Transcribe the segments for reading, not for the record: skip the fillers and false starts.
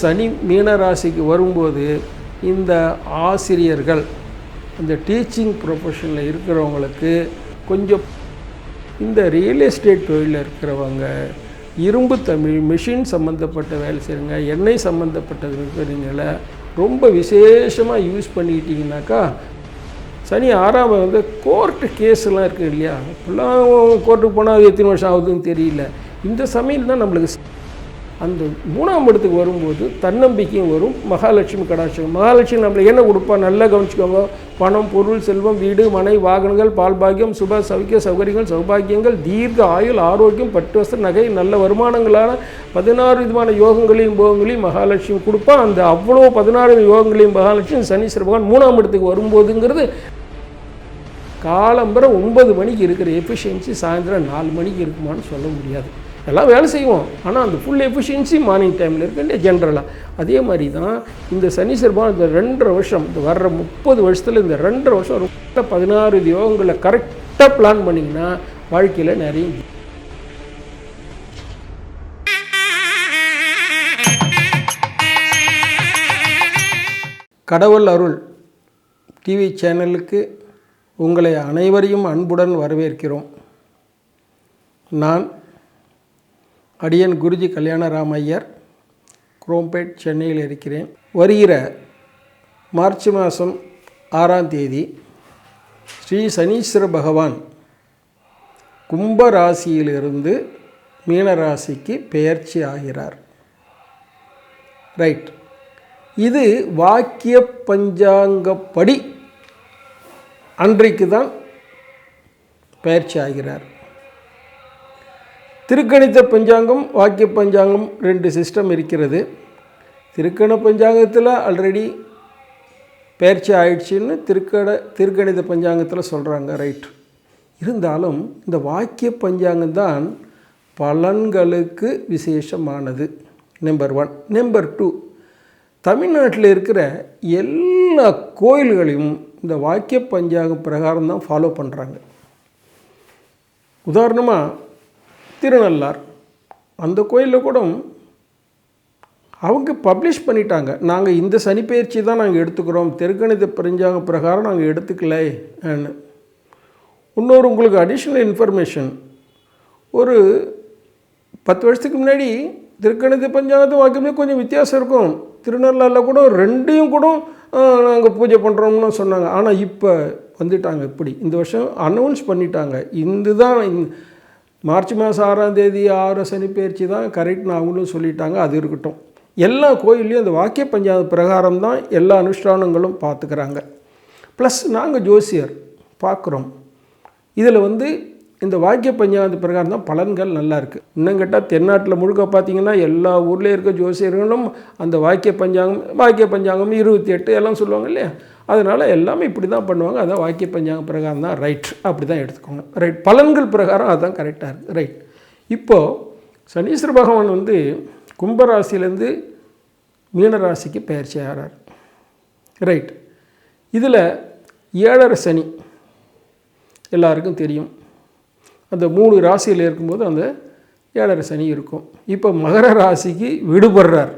சனி மீனராசிக்கு வரும்போது இந்த ஆசிரியர்கள், இந்த டீச்சிங் ப்ரொஃபஷனில் இருக்கிறவங்களுக்கு கொஞ்சம், இந்த ரியல் எஸ்டேட் தொழிலில் இருக்கிறவங்க, இரும்பு தமிழ் மிஷின் சம்மந்தப்பட்ட வேலை செய்கிறவங்க, எண்ணெய் சம்மந்தப்பட்டது இருக்கிறவங்கள ரொம்ப விசேஷமாக யூஸ் பண்ணிக்கிட்டிங்கனாக்கா, சனி 6ஆம் வந்து கோர்ட்டு கேஸ்லாம் இருக்குது இல்லையா, இப்போல்லாம் கோர்ட்டுக்கு போனால் அது எத்தனை வருஷம் ஆகுதுன்னு தெரியல. இந்த சமயம் தான் நம்மளுக்கு அந்த 3ஆம் இடத்துக்கு வரும்போது தன்னம்பிக்கையும் வரும். மகாலட்சுமி கடாட்சம், மகாலட்சுமி நம்மளுக்கு என்ன கொடுப்பா, நல்லா கவனிச்சுக்கோங்க. பணம், பொருள், செல்வம், வீடு, மனை, வாகனங்கள், பால்பாகியம், சுப சௌக்கிய சௌகரியங்கள், சௌபாகியங்கள், தீர்க்க ஆயுள், ஆரோக்கியம், பட்டு வஸ்திர, நகை, நல்ல வருமானங்களான 16 விதமான யோகங்களையும் போகங்களையும் மகாலட்சுமி கொடுப்பா. அந்த அவ்வளோ 16 யோகங்களையும் மகாலட்சுமி சனீஸ்வர பகவான் 3ஆம் இடத்துக்கு வரும்போதுங்கிறது காலம்பரை 9 மணிக்கு இருக்கிற எஃபிஷியன்சி சாயந்தரம் 4 மணிக்கு இருக்குமான்னு சொல்ல முடியாது. எல்லாம் வேலை செய்வோம், ஆனால் அந்த ஃபுல் எஃபிஷியன்சி மார்னிங் டைமில் இருக்குன்னு ஜென்ரலாக. அதே மாதிரி தான் இந்த சனீஸ்வர பகவான் இந்த 2.5 வருஷம், இந்த வர்ற 30 வருஷத்தில் இந்த 2.5 வருஷம் ரொம்ப 16 யோகங்களை கரெக்டாக பிளான் பண்ணிங்கன்னா வாழ்க்கையில் நிறைய. கடவுள் அருள் டிவி சேனலுக்கு உங்களை அனைவரையும் அன்புடன் வரவேற்கிறோம். நான் அடியன் குருஜி கல்யாணராம் ஐயர், குரோம்பேட், சென்னையில் இருக்கிறேன். வருகிற மார்ச் மாதம் 6ஆம் தேதி ஸ்ரீ சனீஸ்வர பகவான் கும்பராசியிலிருந்து மீனராசிக்கு பெயர்ச்சி ஆகிறார். ரைட், இது வாக்கிய பஞ்சாங்கப்படி அன்றைக்கு தான் பெயர்ச்சி ஆகிறார். திருக்கணித பஞ்சாங்கம், வாக்கிய பஞ்சாங்கம் 2 சிஸ்டம் இருக்கிறது. திருக்கண பஞ்சாங்கத்தில் ஆல்ரெடி பெயர்ச்சி ஆயிடுச்சுன்னு திருக்கணித பஞ்சாங்கத்தில் சொல்கிறாங்க. ரைட், இருந்தாலும் இந்த வாக்கிய பஞ்சாங்கம் தான் பலன்களுக்கு விசேஷமானது. நம்பர் 1. நம்பர் 2, தமிழ்நாட்டில் இருக்கிற எல்லா கோயில்களையும் இந்த வாக்கிய பஞ்சாங்கம் பிரகாரம் தான் ஃபாலோ பண்ணுறாங்க. உதாரணமாக திருநள்ளார், அந்த கோயிலில் கூட அவங்க பப்ளிஷ் பண்ணிட்டாங்க, நாங்கள் இந்த சனிப்பெயர்ச்சி தான் நாங்கள் எடுத்துக்கிறோம், திருக்கணித பஞ்சாங்க பிரகாரம் நாங்கள் எடுத்துக்கலை. இன்னொரு உங்களுக்கு அடிஷ்னல் இன்ஃபர்மேஷன், ஒரு 10 வருஷத்துக்கு முன்னாடி திருக்கணித பஞ்சாங்கத்தை வாக்கியமே கொஞ்சம் வித்தியாசம் இருக்கும். திருநள்ளாரில் கூட 2ஐயும் கூட நாங்கள் பூஜை பண்ணுறோம்னு சொன்னாங்க. ஆனால் இப்போ வந்துட்டாங்க, இப்படி இந்த வருஷம் அனௌன்ஸ் பண்ணிட்டாங்க, இதுதான் மார்ச் மாதம் 6ஆம் தேதி 6 சனிப்பெயர்ச்சி தான் கரெக்ட்னு அவங்களும் சொல்லிட்டாங்க. அது இருக்கட்டும், எல்லா கோயில்லையும் அந்த வாக்கிய பஞ்சாங்க பிரகாரம் தான் எல்லா அனுஷ்டானங்களும் பார்த்துக்கிறாங்க. ப்ளஸ் நாங்கள் ஜோசியர் பார்க்குறோம். இதில் இந்த வாக்கிய பஞ்சாங்க பிரகாரம் தான் பலன்கள் நல்லா இருக்குது. இன்னும் கேட்டால் தென்னாட்டில் முழுக்க பார்த்திங்கன்னா எல்லா ஊர்லேயும் இருக்க ஜோசியர்களும் அந்த வாக்கிய பஞ்சாங்கம் 28 எல்லாம் சொல்லுவாங்க இல்லையா, அதனால் எல்லாமே இப்படி தான் பண்ணுவாங்க. அதான் வாக்கிய பஞ்சாங்க பிரகாரம் தான் ரைட், அப்படி தான் எடுத்துக்கோங்க. ரைட், பலன்கள் பிரகாரம் அதுதான் கரெக்டாக இருக்குது. ரைட், இப்போது சனீஸ்வர பகவான் கும்பராசிலேருந்து மீனராசிக்கு பெயர்ச்சி ஆகிறார். ரைட், இதில் 7.5 சனி எல்லாருக்கும் தெரியும். அந்த 3 ராசியில் இருக்கும்போது அந்த 7.5 சனி இருக்கும். இப்போ மகர ராசிக்கு விடுபடுறார்,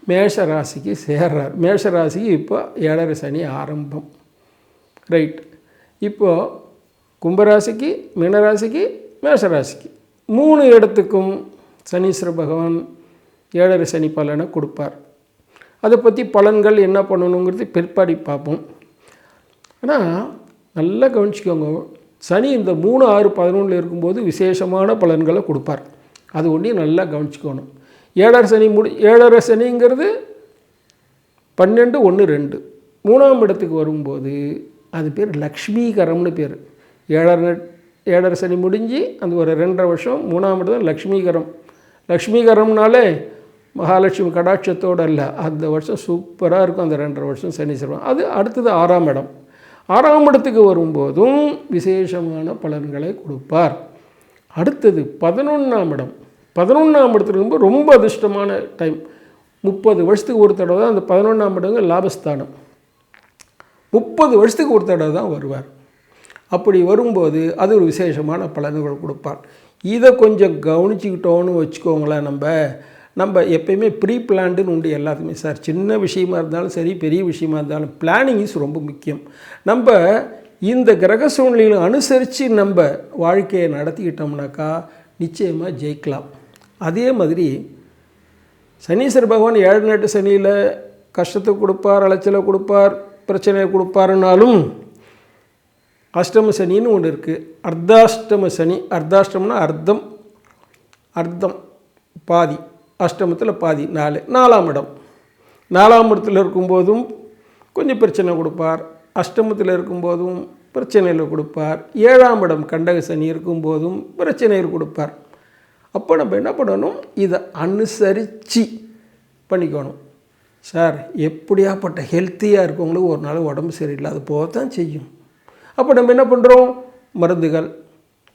மேஷ ராசிக்கு சேர்றார். மேஷ ராசிக்கு இப்போ 7.5 சனி ஆரம்பம். ரைட், இப்போது கும்பராசிக்கு, மீனராசிக்கு, மேஷராசிக்கு 3 இடத்துக்கும் சனீஸ்வர பகவான் 7.5 சனி பலனை கொடுப்பார். அதை பற்றி பலன்கள் என்ன பண்ணணுங்கிறது பிற்பாடி பார்ப்போம். ஆனால் நல்லா கவனிச்சிக்கோங்க, சனி இந்த 3, 6, 11 இருக்கும்போது விசேஷமான பலன்களை கொடுப்பார். அது ஒன்றையும் நல்லா கவனிச்சிக்கணும். 7.5 சனிங்கிறது 12, 1, 2 3ஆம் இடத்துக்கு வரும்போது அது பேர் லக்ஷ்மீகரம்னு பேர். 7.5 சனி முடிஞ்சு அந்த ஒரு 2.5 வருஷம் 3ஆம் இடம் லக்ஷ்மீகரம். லக்ஷ்மீகரம்னாலே மகாலட்சுமி கடாட்சத்தோடு அல்ல, அந்த வருஷம் சூப்பராக இருக்கும். அந்த 2.5 வருஷம் சனீஸ்வரன். அது அடுத்தது 6ஆம் இடம். 6ஆம் இடத்துக்கு வரும்போதும் விசேஷமான பலன்களை கொடுப்பார். அடுத்தது 11ஆம் இடம். 11ஆம் இடத்துல இருக்கும்போது ரொம்ப அதிர்ஷ்டமான டைம். 30 வருஷத்துக்கு ஒரு தடவை தான் அந்த 11ஆம் இடங்க லாபஸ்தானம். 30 வருஷத்துக்கு ஒரு தடவை தான் வருவார். அப்படி வரும்போது அது ஒரு விசேஷமான பலன்கள் கொடுப்பார். இதை கொஞ்சம் கவனிச்சுக்கிட்டோன்னு வச்சுக்கோங்களேன். நம்ம எப்பயுமே ப்ரீ பிளான்டுன்னு உண்டு எல்லாத்துக்குமே சார். சின்ன விஷயமா இருந்தாலும் சரி, பெரிய விஷயமா இருந்தாலும் பிளானிங் இஸ் ரொம்ப முக்கியம். நம்ம இந்த கிரக சூழ்நிலைகளை அனுசரித்து நம்ம வாழ்க்கையை நடத்திக்கிட்டோம்னாக்கா நிச்சயமாக ஜெயிக்கலாம். அதே மாதிரி சனீஸ்வர பகவான் 7 நாட்டு சனியில் கஷ்டத்தை கொடுப்பார், அலைச்சலை கொடுப்பார், பிரச்சனையை கொடுப்பாருனாலும் அஷ்டம சனின்னு ஒன்று இருக்குது. அர்த்தாஷ்டம சனி. அர்த்தாஷ்டமம்னா அர்த்தம் பாதி, அஷ்டமத்தில் பாதி 4, 4ஆம் இடம். 4ஆம் இடத்துல இருக்கும்போதும் கொஞ்சம் பிரச்சனை கொடுப்பார், அஷ்டமத்தில் இருக்கும்போதும் பிரச்சனையில் கொடுப்பார், 7ஆம் இடம் கண்டக சனி இருக்கும்போதும் பிரச்சனைகள் கொடுப்பார். அப்போ நம்ம என்ன பண்ணணும், இதை அனுசரித்து பண்ணிக்கணும். சார் எப்படியாப்பட்ட ஹெல்த்தியாக இருக்கவங்களுக்கு ஒரு நாள் உடம்பு சரியில்லாத போக தான் செய்யும். அப்போ நம்ம என்ன பண்ணுறோம், மருந்துகள்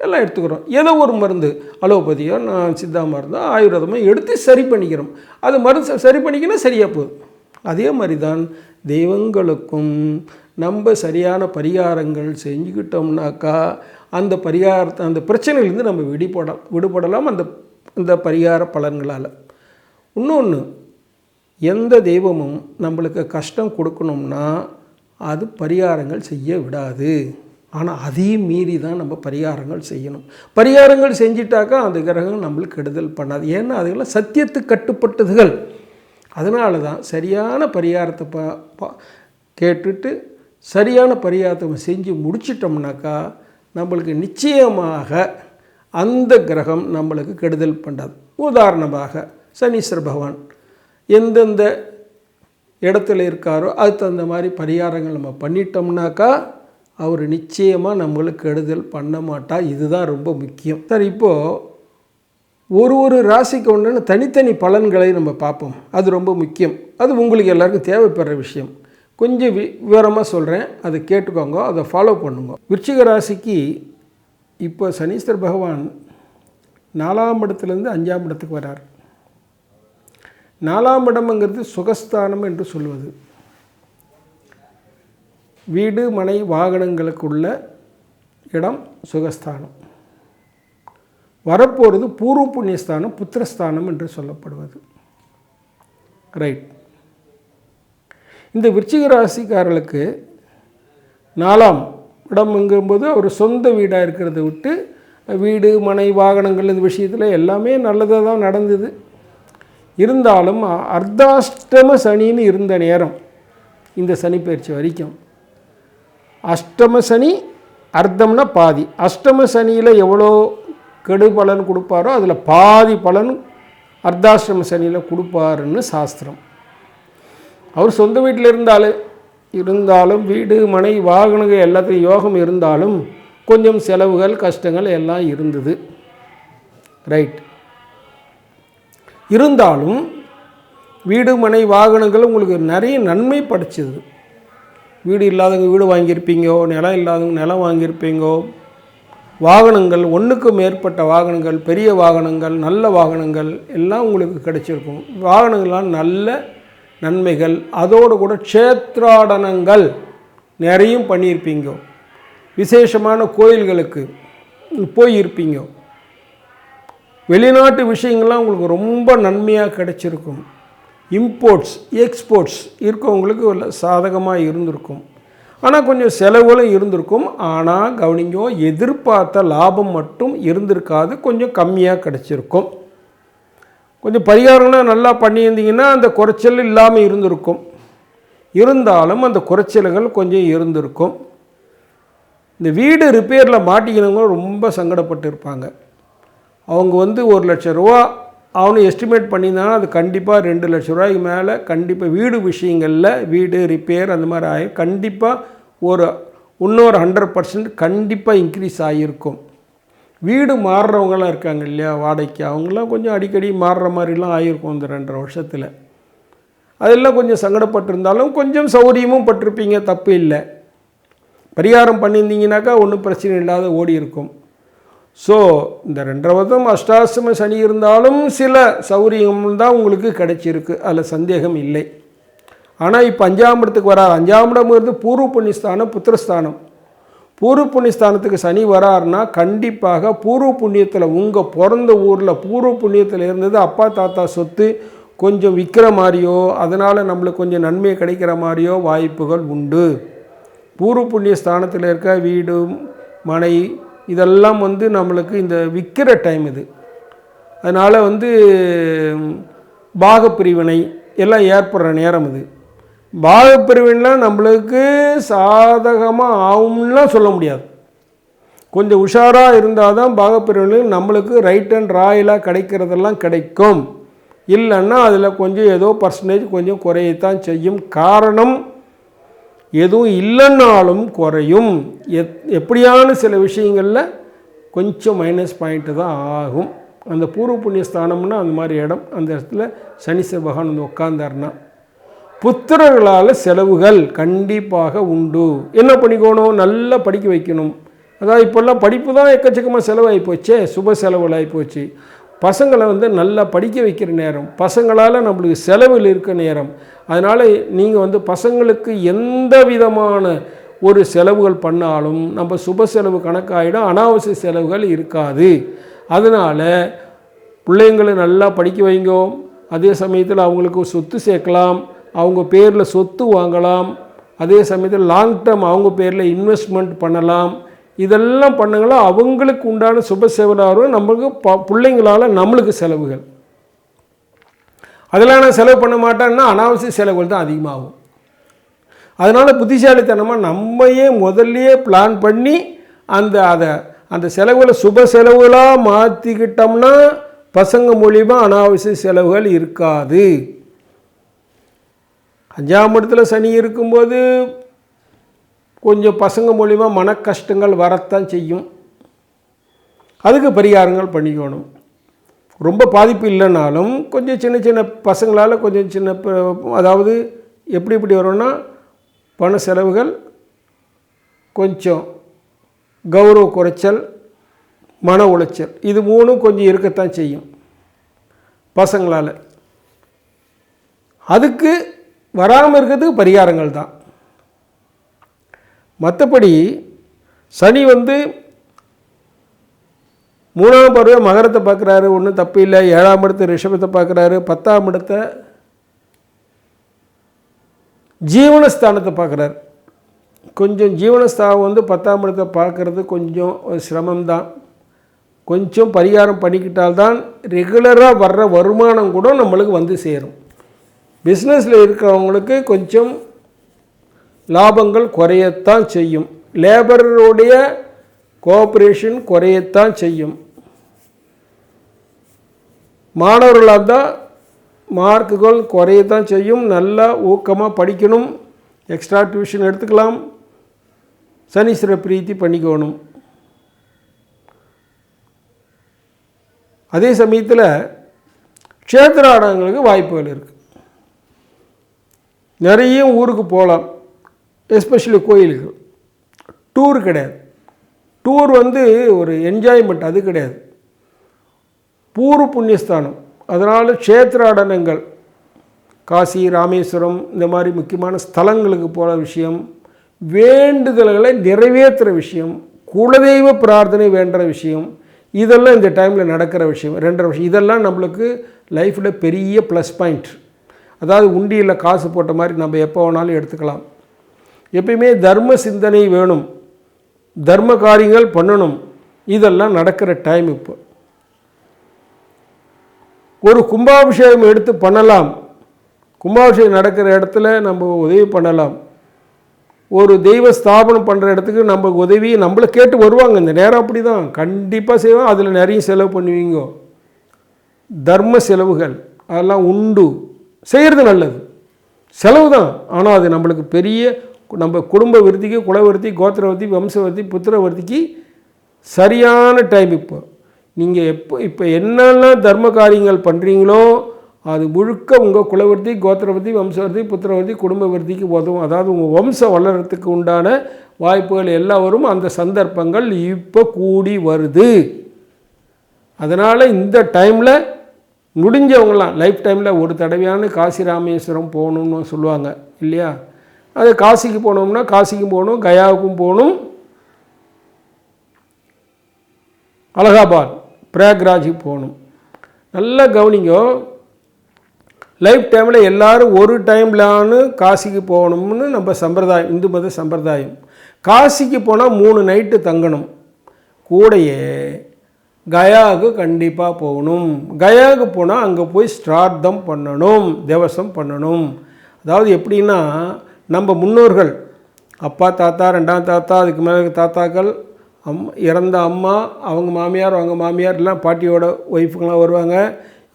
எல்லாம் எடுத்துக்கிறோம். ஏதோ ஒரு மருந்து, அலோபதியோ சித்தா மருந்தோ ஆயுர்வேதமோ எடுத்து சரி பண்ணிக்கிறோம். அது மருந்து சரி பண்ணிக்கினா சரியாக போகுது. அதே மாதிரி தான் தெய்வங்களுக்கும் நம்ம சரியான பரிகாரங்கள் செஞ்சுக்கிட்டோம்னாக்கா அந்த பரிகாரத்தை, அந்த பிரச்சனையிலேருந்து நம்ம விடுபடலாம் அந்த பரிகார பலன்களால். இன்னொன்று, எந்த தெய்வமும் நம்மளுக்கு கஷ்டம் கொடுக்கணும்னா அது பரிகாரங்கள் செய்ய விடாது. ஆனால் அதையும் மீறி தான் நம்ம பரிகாரங்கள் செய்யணும். பரிகாரங்கள் செஞ்சிட்டாக்கா அந்த கிரகம் நம்மளுக்கு கெடுதல் பண்ணாது. ஏன்னா அதுக்கெல்லாம் சத்தியத்துக்கு கட்டுப்பட்டதுகள். அதனால தான் சரியான பரிகாரத்தை கேட்டுட்டு சரியான பரிகாரத்தை செஞ்சு முடிச்சிட்டோம்னாக்கா நம்மளுக்கு நிச்சயமாக அந்த கிரகம் நம்மளுக்கு கெடுதல் பண்ணாது. உதாரணமாக சனீஸ்வர பகவான் எந்தெந்த இடத்துல இருக்காரோ அதுக்கு தகுந்த மாதிரி பரிகாரங்கள் நம்ம பண்ணிட்டோம்னாக்கா அவர் நிச்சயமாக நம்மளுக்கு கெடுதல் பண்ண மாட்டார். இதுதான் ரொம்ப முக்கியம். சார், இப்போது ஒரு ராசிக்கு ஒன்று தனித்தனி பலன்களை நம்ம பார்ப்போம். அது ரொம்ப முக்கியம். அது உங்களுக்கு எல்லாருக்கும் தேவைப்படுற விஷயம். கொஞ்சம் விவரமாக சொல்கிறேன், அதை கேட்டுக்கோங்க, அதை ஃபாலோ பண்ணுங்க. விருச்சிக ராசிக்கு இப்போ சனீஸ்வர பகவான் 4ஆம் இடத்துலேருந்து 5ஆம் இடத்துக்கு வரார். 4ஆம் இடம்ங்கிறது சுகஸ்தானம் என்று சொல்வது. வீடு மனை வாகனங்களுக்குள்ள இடம் சுகஸ்தானம். வரப்போகிறது பூர்வ புண்ணியஸ்தானம், புத்திரஸ்தானம் என்று சொல்லப்படுவது. ரைட். இந்த விருச்சிக ராசிக்காரர்களுக்கு 4ஆம் இடம்ங்கும்போது அவர் சொந்த வீடாக இருக்கிறத விட்டு வீடு மனை வாகனங்கள் இந்த விஷயத்தில் எல்லாமே நல்லதாக தான் நடந்தது. இருந்தாலும் அர்த்தாஷ்டம சனின்னு இருந்த நேரம், இந்த சனி பயிற்சி வரைக்கும் அஷ்டம சனி, அர்த்தம்னா பாதி. அஷ்டம சனியில் எவ்வளோ கெடு பலன் கொடுப்பாரோ அதில் பாதி பலன் அர்த்தாஷ்டம சனியில் கொடுப்பாருன்னு சாஸ்திரம். அவர் சொந்த வீட்டில் இருந்தாலும் வீடு மனை வாகனங்கள் எல்லாத்தையும் யோகம் இருந்தாலும் கொஞ்சம் செலவுகள் கஷ்டங்கள் எல்லாம் இருந்தது. ரைட். இருந்தாலும் வீடு மனை வாகனங்கள் உங்களுக்கு நிறைய நன்மை படைச்சது. வீடு இல்லாதவங்க வீடு வாங்கியிருப்பீங்கோ, நிலம் இல்லாதவங்க நிலம் வாங்கியிருப்பீங்கோ, வாகனங்கள் ஒன்றுக்கு மேற்பட்ட வாகனங்கள், பெரிய வாகனங்கள், நல்ல வாகனங்கள் எல்லாம் உங்களுக்கு கிடைச்சிருக்கும். வாகனங்கள்லாம் நல்ல நன்மைகள். அதோடு கூட க்ஷேத்ராடனங்கள் நிறையும் பண்ணியிருப்பீங்க. விசேஷமான கோயில்களுக்கு போயிருப்பீங்க. வெளிநாட்டு விஷயங்கள்லாம் உங்களுக்கு ரொம்ப நன்மையாக கிடைச்சிருக்கும். இம்போர்ட்ஸ் எக்ஸ்போர்ட்ஸ் இருக்கவங்களுக்கு சாதகமாக இருந்திருக்கும். ஆனால் கொஞ்சம் செலவுகளும் இருந்திருக்கும். ஆனால் கவனிங்கோ, எதிர்பார்த்த லாபம் மட்டும் இருந்திருக்காது, கொஞ்சம் கம்மியாக கிடச்சிருக்கும். கொஞ்சம் பரிகாரம்லாம் நல்லா பண்ணியிருந்தீங்கன்னா அந்த குறைச்சல் இல்லாமல் இருந்திருக்கும். இருந்தாலும் அந்த குறைச்சல்கள் கொஞ்சம் இருந்திருக்கும். இந்த வீடு ரிப்பேரில் மாட்டிக்கிறவங்க ரொம்ப சங்கடப்பட்டு இருப்பாங்க. அவங்க 1,00,000 ரூபா அவனு எஸ்டிமேட் பண்ணியிருந்தாங்கன்னா அது கண்டிப்பாக 2,00,000 ரூபாய்க்கு மேலே கண்டிப்பாக வீடு விஷயங்களில், வீடு ரிப்பேர் அந்த மாதிரி ஆகி கண்டிப்பாக இன்னொரு 100% கண்டிப்பாக இன்க்ரீஸ் ஆகியிருக்கும். வீடு மாறுறவங்களாம் இருக்காங்க இல்லையா, வாடகைக்கு, அவங்களாம் கொஞ்சம் அடிக்கடி மாறுற மாதிரிலாம் ஆகியிருக்கும் இந்த 2.5 வருஷத்தில். அதெல்லாம் கொஞ்சம் சங்கடப்பட்டிருந்தாலும் கொஞ்சம் சௌகரியமும் பட்டிருப்பீங்க, தப்பு இல்லை. பரிகாரம் பண்ணியிருந்தீங்கன்னாக்கா ஒன்றும் பிரச்சனை இல்லாத ஓடி இருக்கும். ஸோ இந்த 2.5 வருடம் அஷ்டாசிரம சனி இருந்தாலும் சில சௌகரியம் தான் உங்களுக்கு கிடைச்சிருக்கு, அதில் சந்தேகம் இல்லை. ஆனால் இப்போ 5ஆம் இடத்துக்கு வராது. 5ஆம் இடம்ங்கிறது பூர்வ புண்ணியஸ்தானம், புத்திரஸ்தானம். பூர்வ புண்ணியஸ்தானத்துக்கு சனி வராருன்னா கண்டிப்பாக பூர்வ புண்ணியத்தில் உங்கள் பிறந்த ஊரில் பூர்வ புண்ணியத்தில் இருந்தது அப்பா தாத்தா சொத்து கொஞ்சம் விற்கிற மாதிரியோ அதனால் நம்மளுக்கு கொஞ்சம் நன்மை கிடைக்கிற மாதிரியோ வாய்ப்புகள் உண்டு. பூர்வ புண்ணிய ஸ்தானத்தில் இருக்க வீடு மனை இதெல்லாம் நம்மளுக்கு இந்த விற்கிற டைம் இது. அதனால் பாகப்பிரிவினை எல்லாம் ஏற்படுற நேரம் இது. பாகப்பிரிவினைலாம் நம்மளுக்கு சாதகமாக ஆகும்லாம் சொல்ல முடியாது. கொஞ்சம் உஷாராக இருந்தால் தான் பாகப்பிரிவினை நம்மளுக்கு ரைட் அண்ட் ராயலாக கிடைக்கிறதெல்லாம் கிடைக்கும். இல்லைன்னா அதில் கொஞ்சம் ஏதோ பர்சன்டேஜ் கொஞ்சம் குறையத்தான் செய்யும். காரணம் எதுவும் இல்லைன்னாலும் குறையும். எப்படியான சில விஷயங்களில் கொஞ்சம் மைனஸ் பாயிண்ட்டு தான் ஆகும். அந்த பூர்வ புண்ணிய ஸ்தானம்னா அந்த மாதிரி இடம். அந்த இடத்துல சனீஸ்வர பகவான் உட்கார்ந்தார்னா புத்திரர்களால் செலவுகள் கண்டிப்பாக உண்டு. என்ன பண்ணிக்கணும்? நல்லா படிக்க வைக்கணும். அதாவது இப்போல்லாம் படிப்பு தான் எக்கச்சக்கமாக செலவாகி போச்சே, சுப செலவுகளாகி போச்சு. பசங்களை நல்லா படிக்க வைக்கிற நேரம், பசங்களால் நம்மளுக்கு செலவில் இருக்க நேரம். அதனால் நீங்கள் பசங்களுக்கு எந்த விதமான ஒரு செலவுகள் பண்ணாலும் நம்ம சுப செலவு கணக்காகிடும், அனாவசிய செலவுகள் இருக்காது. அதனால் பிள்ளைங்களை நல்லா படிக்க வைங்கோ. அதே சமயத்தில் அவங்களுக்கு சொத்து சேர்க்கலாம், அவங்க பேரில் சொத்து வாங்கலாம். அதே சமயத்தில் லாங் டேர்ம் அவங்க பேரில் இன்வெஸ்ட்மெண்ட் பண்ணலாம். இதெல்லாம் பண்ணுங்களா அவங்களுக்கு உண்டான சுப செலவு. நமக்கு பிள்ளைங்களால் நம்மளுக்கு செலவுகள் அதெல்லாம் நான் செலவு பண்ண மாட்டேன்னா அனாவசிய செலவுகள் தான் அதிகமாகும். அதனால் புத்திசாலித்தனமாக நம்மையே முதல்லையே பிளான் பண்ணி அந்த செலவுகளை சுப செலவுகளாக மாற்றிக்கிட்டோம்னா பசங்க மூலியமாக அனாவசிய செலவுகள் இருக்காது. 5ஆம் இடத்துல சனி இருக்கும்போது கொஞ்சம் பசங்க மூலிமா மன கஷ்டங்கள் வரத்தான் செய்யும். அதுக்கு பரிகாரங்கள் பண்ணிக்கணும். ரொம்ப பாதிப்பு இல்லைனாலும் கொஞ்சம் சின்ன சின்ன பசங்களால் கொஞ்சம் சின்ன அதாவது எப்படி வரும்னா பண செலவுகள், கொஞ்சம் கௌரவ குறைச்சல், மன உளைச்சல், இது மூணும் கொஞ்சம் இருக்கத்தான் செய்யும் பசங்களால். அதுக்கு வராமல் இருக்கிறதுக்கு பரிகாரங்கள் தான். மற்றபடி சனி 3ஆம் பார்வை மகரத்தை பார்க்குறாரு, ஒன்றும் தப்பு இல்லை. 7ஆம் இடத்தை ரிஷபத்தை பார்க்குறாரு, 10ஆம் இடத்தை ஜீவனஸ்தானத்தை பார்க்குறாரு. கொஞ்சம் ஜீவனஸ்தானம் 10ஆம் இடத்தை பார்க்குறது கொஞ்சம் சிரமம்தான். கொஞ்சம் பரிகாரம் பண்ணிக்கிட்டால்தான் ரெகுலராக வர்ற வருமானம் கூட நம்மளுக்கு சேரும். பிஸ்னஸில் இருக்கிறவங்களுக்கு கொஞ்சம் லாபங்கள் குறையத்தான் செய்யும். லேபருடைய கோஆப்ரேஷன் குறையத்தான் செய்யும். மாணவர்களாக தான் மார்க்குகள் குறையத்தான் செய்யும். நல்லா ஊக்கமாக படிக்கணும், எக்ஸ்ட்ரா டியூஷன் எடுத்துக்கலாம், சனீஸ்வர பிரீத்தி பண்ணிக்கணும். அதே சமயத்தில் க்ஷேத்திர ஆடங்களுக்கு வாய்ப்புகள் இருக்குது. நிறைய ஊருக்கு போகலாம், எஸ்பெஷலி கோயிலுக்கு. டூர் கிடையாது. டூர் ஒரு என்ஜாய்மெண்ட், அது கிடையாது. பூர்வ புண்ணியஸ்தானம். அதனால் க்ஷேத்திர ஆடனங்கள், காசி, ராமேஸ்வரம், இந்த மாதிரி முக்கியமான ஸ்தலங்களுக்கு போகிற விஷயம், வேண்டுதல்களை நிறைவேற்றுற விஷயம், குலதெய்வ பிரார்த்தனை வேண்டுற விஷயம், இதெல்லாம் இந்த டைமில் நடக்கிற விஷயம். 2 விஷயம் இதெல்லாம் நம்மளுக்கு லைஃப்பில் பெரிய ப்ளஸ் பாயிண்ட். அதாவது உண்டியில் காசு போட்ட மாதிரி நம்ம எப்போ வேணாலும் எடுத்துக்கலாம். எப்பயுமே தர்ம சிந்தனை வேணும், தர்ம காரியங்கள் பண்ணணும். இதெல்லாம் நடக்கிற டைம். இப்போ ஒரு கும்பாபிஷேகம் எடுத்து பண்ணலாம். கும்பாபிஷேகம் நடக்கிற இடத்துல நம்ம உதவி பண்ணலாம். ஒரு தெய்வ ஸ்தாபனம் பண்ணுற இடத்துக்கு நம்ம உதவி நம்மளை கேட்டு வருவாங்க. இந்த நேரம் அப்படி தான் கண்டிப்பாக செய்வோம். அதில் நிறைய செலவு பண்ணுவீங்க. தர்ம செலவுகள் அதெல்லாம் உண்டு. செய்கிறது நல்லது, செலவு தான். ஆனால் அது நம்மளுக்கு பெரிய நம்ம குடும்ப விருத்திக்கு, குலவிருத்தி, கோத்திரவர்த்தி, வம்சவர்த்தி, புத்திரவர்த்திக்கு சரியான டைம். நீங்கள் இப்போ என்னெல்லாம் தர்ம காரியங்கள் பண்ணுறீங்களோ அது முழுக்க உங்கள் குலவர்த்தி, கோத்திரவர்த்தி, வம்சவர்த்தி, புத்திரவர்த்தி, குடும்ப விருத்திக்கு உதவும். அதாவது உங்கள் வம்சம் வளர்கிறதுக்கு உண்டான வாய்ப்புகள் எல்லாம் வரும். அந்த சந்தர்ப்பங்கள் இப்போ கூடி வருது. அதனால் இந்த டைமில் முடிஞ்சவங்களாம் லைஃப் டைமில் ஒரு தடவையான காசி ராமேஸ்வரம் போகணுன்னு சொல்லுவாங்க இல்லையா? அது காசிக்கு போனோம்னா காசிக்கும் போகணும், கயாவுக்கும் போகணும், அலகாபாத் பிரயாக்ராஜுக்கு போகணும். நல்லா கவனிங்கோ, லைஃப் டைமில் எல்லோரும் ஒரு டைம்லான்னு காசிக்கு போகணும்னு நம்ம சம்பிரதாயம், இந்து மத சம்பிரதாயம். காசிக்கு போனால் 3 நைட்டு தங்கணும். கூடையே கயாவுக்கு கண்டிப்பாக போகணும். கயாவுக்கு போனால் அங்கே போய் ஸ்ராத்தம் பண்ணணும், தேவசம் பண்ணணும். அதாவது எப்படின்னா, நம்ம முன்னோர்கள் அப்பா தாத்தா 2ஆம் தாத்தா அதுக்கு மேலே தாத்தாக்கள் இறந்த அம்மா அவங்க மாமியார் அவங்க மாமியார்லாம் பாட்டியோட ஒய்ஃபுங்களாம் வருவாங்க.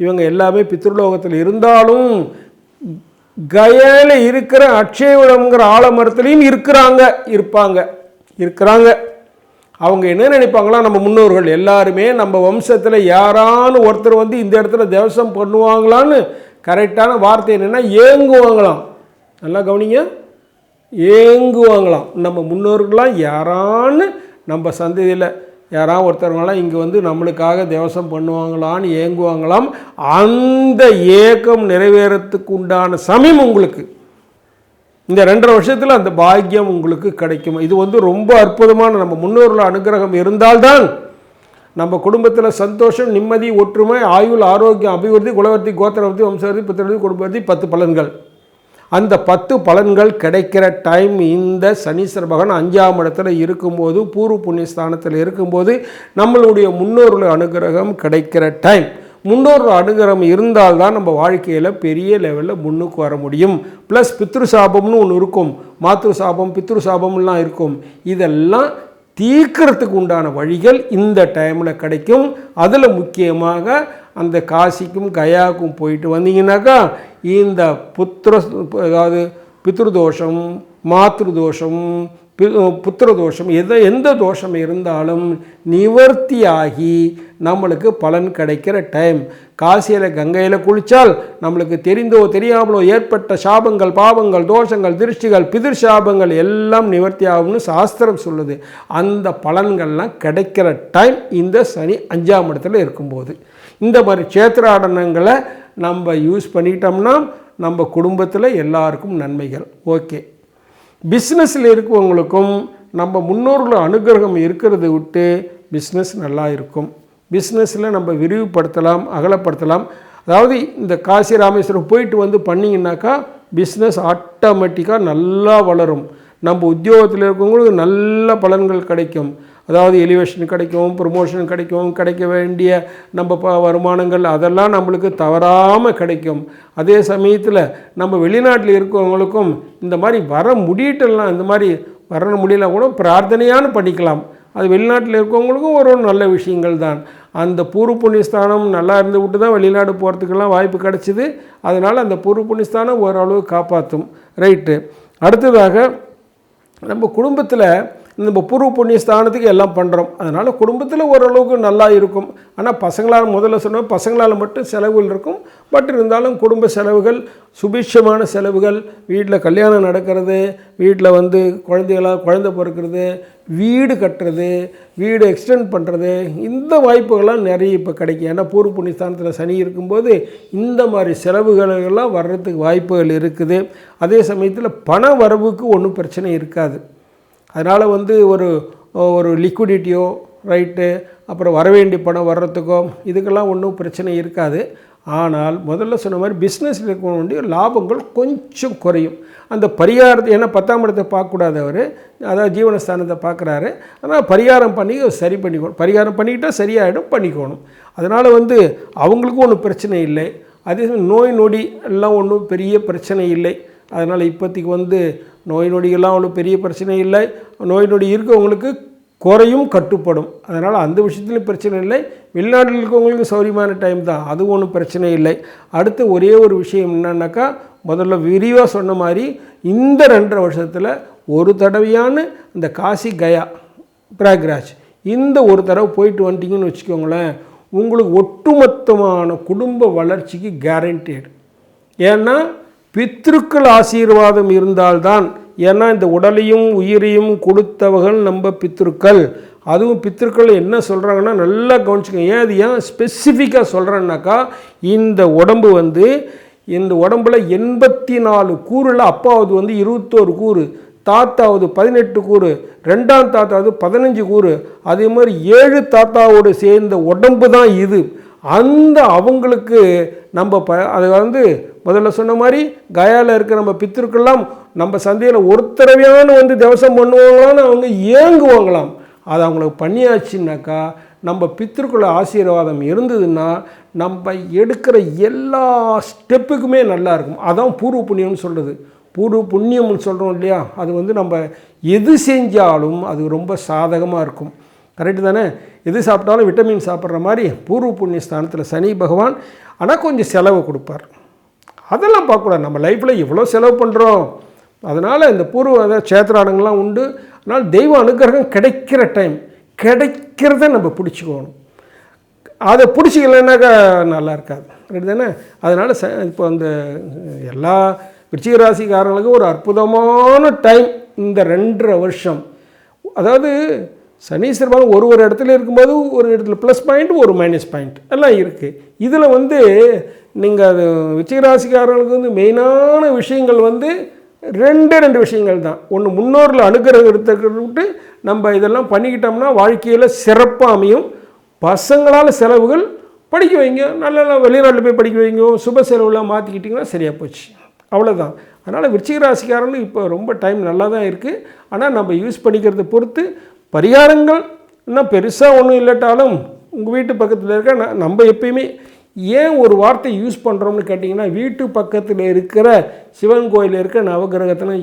இவங்க எல்லாமே பித்ருலோகத்தில் இருந்தாலும் கயாவில் இருக்கிற அக்ஷயவனம்ங்கிற ஆலமரத்துலேயும் இருக்கிறாங்க. அவங்க என்ன நினைப்பாங்களா, நம்ம முன்னோர்கள் எல்லாருமே நம்ம வம்சத்தில் யாரானு ஒருத்தர் வந்து இந்த இடத்துல தேவசம் பண்ணுவாங்களான்னு கரெக்டான வார்த்தை என்னென்னா ஏங்குவாங்களாம். நல்லா கவனிங்க, ஏங்குவாங்களாம். நம்ம முன்னோர்கள்லாம் யாரான்னு நம்ம சந்ததியில் யாராவது ஒருத்தவங்களாம் இங்கே வந்து நம்மளுக்காக தேவசம் பண்ணுவாங்களான்னு ஏங்குவாங்களாம். அந்த ஏக்கம் நிறைவேறத்துக்கு உண்டான சமயம் உங்களுக்கு இந்த 2.5 வருஷத்தில் அந்த பாக்கியம் உங்களுக்கு கிடைக்கும். இது வந்து ரொம்ப அற்புதமான நம்ம முன்னோர்கள் அனுகிரகம் இருந்தால்தான் நம்ம குடும்பத்தில் சந்தோஷம், நிம்மதி, ஒற்றுமை, ஆயுள், ஆரோக்கியம், அபிவிருத்தி, குலவர்த்தி, கோத்திரவர்த்தி, வம்சவர்த்தி, புத்திரவர்த்தி, குடும்பவர்த்தி, 10 பலன்கள். அந்த 10 பலன்கள் கிடைக்கிற டைம் இந்த சனீஸ்வர பகவான் 5ஆம் இடத்துல இருக்கும்போது, பூர்வ புண்ணியஸ்தானத்தில் இருக்கும்போது நம்மளுடைய முன்னோர்கள் அனுகிரகம் கிடைக்கிற டைம். முன்னோர்கள் அனுகிரகம் இருந்தால்தான் நம்ம வாழ்க்கையில் பெரிய லெவலில் முன்னுக்கு வர முடியும். ப்ளஸ் பித்ரு சாபம்னு ஒன்று இருக்கும், மாத்ரு சாபம், பித்ரு சாபம்லாம் இருக்கும். இதெல்லாம் தீர்க்கிறதுக்கு உண்டான வழிகள் இந்த டைமில் கிடைக்கும். அதில் முக்கியமாக அந்த காசிக்கும் கயாவுக்கும் போயிட்டு வந்தீங்கன்னாக்கா இந்த அதாவது பித்ருதோஷம், மாத்ருதோஷம், புத்திரதோஷம் எந்த தோஷம் இருந்தாலும் நிவர்த்தியாகி நம்மளுக்கு பலன் கிடைக்கிற டைம். காசியில் கங்கையில் குளித்தால் நம்மளுக்கு தெரிந்தோ தெரியாமலோ ஏற்பட்ட சாபங்கள், பாவங்கள், தோஷங்கள், திருஷ்டிகள், பிதிர் சாபங்கள் எல்லாம் நிவர்த்தி ஆகும்னு சாஸ்திரம் சொல்லுது. அந்த பலன்கள்லாம் கிடைக்கிற டைம் இந்த சனி 5ஆம் இடத்துல இருக்கும்போது. இந்த மாதிரி க்ஷேத்ராடனங்களை நம்ம யூஸ் பண்ணிட்டோம்னா நம்ம குடும்பத்தில் எல்லாருக்கும் நன்மைகள். ஓகே, பிஸ்னஸில் இருக்கவங்களுக்கும் நம்ம முன்னோர்கள் அனுகிரகம் இருக்கிறத விட்டு பிஸ்னஸ் நல்லா இருக்கும். பிஸ்னஸில் நம்ம விரிவுபடுத்தலாம், அகலப்படுத்தலாம். அதாவது இந்த காசி ராமேஸ்வரம் போயிட்டு வந்து பண்ணிங்கனாக்கா பிஸ்னஸ் ஆட்டோமேட்டிக்காக நல்லா வளரும். நம்ம உத்தியோகத்தில் இருக்கவங்களுக்கு நல்ல பலன்கள் கிடைக்கும். அதாவது எலிவேஷன் கிடைக்கும், ப்ரொமோஷன் கிடைக்கும், கிடைக்க வேண்டிய நம்ம வருமானங்கள் அதெல்லாம் நம்மளுக்கு தவறாமல் கிடைக்கும். அதே சமயத்தில் நம்ம வெளிநாட்டில் இருக்கவங்களுக்கும் இந்த மாதிரி வர முடியட்டலாம், இந்த மாதிரி வர முடியல கூட பிரார்த்தனையானு பண்ணிக்கலாம். அது வெளிநாட்டில் இருக்கவங்களுக்கும் ஒரு நல்ல விஷயங்கள் தான். அந்த பூர்வ புண்ணியஸ்தானம் நல்லா இருந்து விட்டு தான் வெளிநாடு போகிறதுக்கெல்லாம் வாய்ப்பு கிடச்சிது. அதனால் அந்த பூர்வ புண்ணியஸ்தானம் ஓரளவு காப்பாற்றும். ரைட்டு. அடுத்ததாக நம்ம குடும்பத்தில் நம்ம பூர்வ புண்ணிய ஸ்தானத்துக்கு எல்லாம் பண்ணுறோம். அதனால் குடும்பத்தில் ஓரளவுக்கு நல்லா இருக்கும். ஆனால் பசங்களால் முதல்ல சொன்னால் பசங்களால் மட்டும் செலவுகள் இருக்கும். பட் இருந்தாலும் குடும்ப செலவுகள், சுபிட்சமான செலவுகள், வீட்டில் கல்யாணம் நடக்கிறது, வீட்டில் வந்து குழந்தை பிறக்கிறது, வீடு கட்டுறது, வீடு எக்ஸ்டெண்ட் பண்ணுறது, இந்த வாய்ப்புகள்லாம் நிறைய இப்போ கிடைக்கும். ஏன்னா பூர்வ புண்ணிய ஸ்தானத்தில் சனி இருக்கும்போது இந்த மாதிரி செலவுகளெல்லாம் வர்றதுக்கு வாய்ப்புகள் இருக்குது. அதே சமயத்தில் பண வரவுக்கு ஒன்றும் பிரச்சனை இருக்காது. அதனால் வந்து ஒரு லிக்விடிட்டியோ ரைட்டு, அப்புறம் வரவேண்டிய பணம் வர்றதுக்கோ இதுக்கெல்லாம் ஒன்றும் பிரச்சனை இருக்காது. ஆனால் முதல்ல சொன்ன மாதிரி பிஸ்னஸில் இருக்க வேண்டிய லாபங்கள் கொஞ்சம் குறையும். அந்த பரிகாரத்தை, ஏன்னா 10ஆம் இடத்தை பார்க்கக்கூடாது அவர், அதாவது ஜீவனஸ்தானத்தை பார்க்குறாரு. ஆனால் பரிகாரம் பண்ணி சரி பண்ணிக்கணும். பரிகாரம் பண்ணிக்கிட்டால் சரியாயிடும், பண்ணிக்கணும். அதனால் வந்து அவங்களுக்கும் ஒன்றும் பிரச்சனை இல்லை. அதே நோய் நொடி எல்லாம் ஒன்றும் பெரிய பிரச்சனை இல்லை. அதனால் இப்போதைக்கு வந்து நோய் நொடிகள்லாம் அவ்வளோ பெரிய பிரச்சனை இல்லை. நோய் நொடி இருக்கவங்களுக்கு குறையும், கட்டுப்படும். அதனால் அந்த விஷயத்துலையும் பிரச்சனை இல்லை. வெளிநாட்டில் இருக்கவங்களுக்கு சௌரியமான டைம் தான், அது ஒன்றும் பிரச்சனை இல்லை. அடுத்து ஒரே ஒரு விஷயம் என்னன்னாக்கா, முதல்ல விரிவாக சொன்ன மாதிரி இந்த 2.5 வருஷத்தில் ஒரு தடவையான இந்த காசி கயா பிரயாக்ராஜ் இந்த ஒரு தடவை போயிட்டு வந்துட்டிங்கன்னு வச்சுக்கோங்களேன், உங்களுக்கு ஒட்டுமொத்தமான குடும்ப வளர்ச்சிக்கு கேரண்டீடு. ஏன்னா பித்ருக்கள் ஆசீர்வாதம் இருந்தால்தான். ஏன்னா இந்த உடலையும் உயிரையும் கொடுத்தவர்கள் நம்ம பித்ருக்கள். அதுவும் பித்ருக்கள் என்ன சொல்கிறாங்கன்னா நல்லா கவனிச்சுக்கோங்க. ஏன் ஸ்பெசிஃபிக்காக சொல்கிறேன்னாக்கா, இந்த உடம்பு வந்து இந்த உடம்பில் 84 கூறில் அப்பாவது வந்து 21 கூறு, தாத்தாவது 18 கூறு, 2ஆம் தாத்தாவது 15 கூறு, அதே மாதிரி 7 தாத்தாவோடு சேர்ந்த உடம்பு தான் இது. அந்த அவங்களுக்கு நம்ம அதை வந்து முதல்ல சொன்ன மாதிரி கயாவில் இருக்க நம்ம பித்திருக்கெல்லாம் நம்ம சந்தையில் ஒருத்தரவையான வந்து தவசம் பண்ணுவாங்களான்னு அவங்க ஏங்குவாங்களாம். அது அவங்களுக்கு பண்ணியாச்சுன்னாக்கா நம்ம பித்திருக்குள்ள ஆசீர்வாதம் இருந்ததுன்னா நம்ம எடுக்கிற எல்லா ஸ்டெப்புக்குமே நல்லா இருக்கும். அதான் பூர்வ புண்ணியம்னு சொல்கிறது. பூர்வ புண்ணியம்னு சொல்கிறோம் இல்லையா, அது வந்து நம்ம எது செஞ்சாலும் அது ரொம்ப சாதகமாக இருக்கும். கரெக்டு தானே? எது சாப்பிட்டாலும் விட்டமின் சாப்பிட்ற மாதிரி பூர்வ புண்ணிய ஸ்தானத்தில் சனி பகவான் ஆனால் கொஞ்சம் செலவு கொடுப்பார். அதெல்லாம் பார்க்கக்கூடாது. நம்ம லைஃப்பில் எவ்வளோ செலவு பண்ணுறோம், அதனால் இந்த பூர்வ சேத்திராடங்கள்லாம் உண்டு. அதனால் தெய்வ அனுகிரகம் கிடைக்கிற டைம் கிடைக்கிறத நம்ம பிடிச்சிக்கணும். அதை பிடிச்சிக்கலன்னாக்கா நல்லா இருக்காது. ரைட் தானே? அதனால் இப்போ அந்த எல்லா விருச்சிக ராசிக்காரங்களுக்கும் ஒரு அற்புதமான டைம் இந்த 2.5 வருஷம். அதாவது சனீஸ்வரன் ஒரு இடத்துல இருக்கும்போது ஒரு இடத்துல ப்ளஸ் பாயிண்ட், ஒரு மைனஸ் பாயிண்ட் எல்லாம் இருக்குது. இதில் வந்து நீங்கள் அது விருச்சிக ராசிக்காரர்களுக்கு வந்து மெயினான விஷயங்கள் வந்து 2 விஷயங்கள் தான். ஒன்று, முன்னோரில் அனுகிரகம் எடுத்துக்கிட்டு நம்ம இதெல்லாம் பண்ணிக்கிட்டோம்னா வாழ்க்கையில் சிறப்பாக அமையும். பசங்களால் செலவுகள் படிக்க வைங்க, நல்ல வெளிநாட்டில் போய் படிக்க வைங்க, சுப செலவுலாம் மாற்றிக்கிட்டிங்கன்னா சரியாக போச்சு, அவ்வளோதான். அதனால் விருச்சிக ராசிக்காரர்கள் இப்போ ரொம்ப டைம் நல்லா தான் இருக்குது. ஆனால் நம்ம யூஸ் பண்ணிக்கிறத பொறுத்து பரிகாரங்கள் இன்னும் பெருசாக ஒன்றும் இல்லாட்டாலும் உங்கள் வீட்டு பக்கத்தில் இருக்க நம்ம எப்பயுமே ஏன் ஒரு வார்த்தை யூஸ் பண்ணுறோம்னு கேட்டிங்கன்னா, வீட்டு பக்கத்தில் இருக்கிற சிவன் கோயில் இருக்க நவகிரகத்தெல்லாம்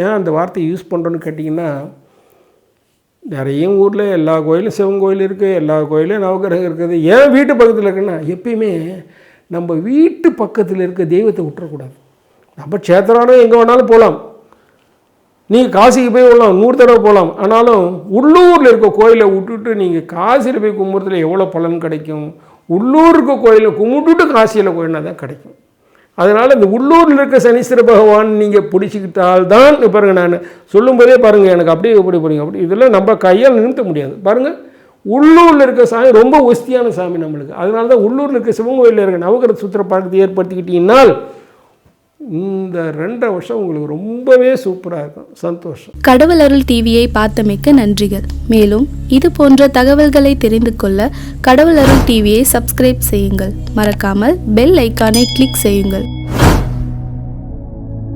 ஏன் அந்த வார்த்தையை யூஸ் பண்ணுறோன்னு கேட்டிங்கன்னா, நிறைய ஊரில் எல்லா கோயிலும் சிவன் கோயில் இருக்குது, எல்லா கோயிலும் நவகிரகம் இருக்குது. ஏன் வீட்டு பக்கத்தில் இருக்குன்னா, எப்பயுமே நம்ம வீட்டு பக்கத்தில் இருக்க தெய்வத்தை விட்டுறக்கூடாது. நம்ம சேத்திரானம் எங்கே வேணாலும் போகலாம், நீங்கள் காசிக்கு போய் விடலாம், 100 தடவை போகலாம். ஆனாலும் உள்ளூரில் இருக்க கோயிலை விட்டுட்டு நீங்கள் காசியில் போய் கும்பிட்றதுல எவ்வளோ பலன் கிடைக்கும்? உள்ளூருக்கு கோயிலை கும்பிட்டுட்டு காசியில் கோயில்னா தான் கிடைக்கும். அதனால் இந்த உள்ளூரில் இருக்க சனீஸ்வர பகவான் நீங்கள் பிடிச்சிக்கிட்டால்தான், பாருங்கள் நான் சொல்லும்போதே பாருங்கள் எனக்கு அப்படியே எப்படி போடுங்க அப்படி இதெல்லாம் நம்ம கையால் நிறுத்த முடியாது. பாருங்கள், உள்ளூரில் இருக்க சாமி ரொம்ப ஒஸ்தியான சாமி நம்மளுக்கு. அதனால தான் உள்ளூரில் இருக்க சிவன் கோயிலில் இருக்க நவகிரக சூத்திர பழக்கத்தை ஏற்படுத்திக்கிட்டீங்கன்னால் இந்த 2.5 வருஷம் உங்களுக்கு ரொம்பவே சூப்பராக இருக்கும். சந்தோஷம். கடவுள் அருள் டிவியை பார்த்தமைக்க நன்றிகள். மேலும் இது போன்ற தகவல்களை தெரிந்து கொள்ள கடவுள் அருள் டிவியை சப்ஸ்கிரைப் செய்யுங்கள். மறக்காமல் பெல் ஐக்கானை கிளிக் செய்யுங்கள்.